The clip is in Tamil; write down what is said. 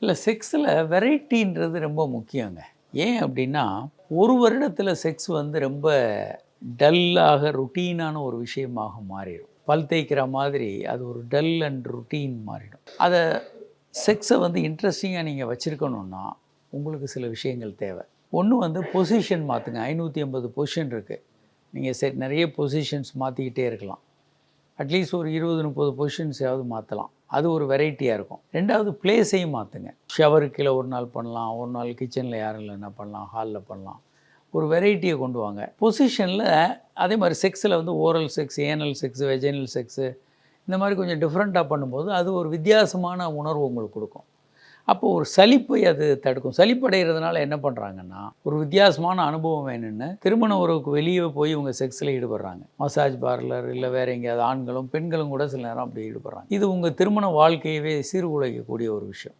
இல்லை செக்ஸில் வெரைட்டின்றது ரொம்ப முக்கியங்க. ஏன் அப்படின்னா, ஒரு வருடத்தில் செக்ஸ் வந்து ரொம்ப டல்லாக ருட்டீனான ஒரு விஷயமாக மாறிடும். பல் தேய்க்கிற மாதிரி அது ஒரு டல் அண்ட் ருட்டீன் மாறிடும். அதை செக்ஸை வந்து இன்ட்ரெஸ்டிங்காக நீங்கள் வச்சுருக்கணுன்னா உங்களுக்கு சில விஷயங்கள் தேவை. ஒன்று வந்து பொசிஷன் மாற்றுங்க. 580 பொசிஷன் இருக்குது. நீங்கள் நிறைய பொசிஷன்ஸ் மாற்றிக்கிட்டே இருக்கலாம். அட்லீஸ்ட் ஒரு 20, 30 பொசிஷன்ஸாவது மாற்றலாம். அது ஒரு வெரைட்டியாக இருக்கும். 2வது பிளேஸையும் மாற்றுங்க. ஷவருக்கு கீழே ஒரு நாள் பண்ணலாம், ஒரு நாள் கிச்சனில் யாரும் இல்லைன்னா பண்ணலாம், ஹாலில் பண்ணலாம். ஒரு வெரைட்டியை கொண்டு வாங்க. பொசிஷனில் அதே மாதிரி செக்ஸில் வந்து oral sex, anal sex, vaginal sex இந்த மாதிரி கொஞ்சம் டிஃப்ரெண்ட்டாக பண்ணும்போது அது ஒரு வித்தியாசமான உணர்வு உங்களுக்கு கொடுக்கும். அப்போ ஒரு சலிப்பை அது தடுக்கும். சலிப்படைகிறதுனால என்ன பண்ணுறாங்கன்னா, ஒரு வித்தியாசமான அனுபவம் வேணும்னு திருமண உறவுக்கு வெளியே போய் இவங்க செக்ஸில் ஈடுபடுறாங்க. மசாஜ் பார்லர் இல்லை வேறு எங்கேயாவது ஆண்களும் பெண்களும் கூட சில நேரம் அப்படி ஈடுபடுறாங்க. இது உங்கள் திருமண வாழ்க்கையவே சீர்குலைக்கக்கூடிய ஒரு விஷயம்.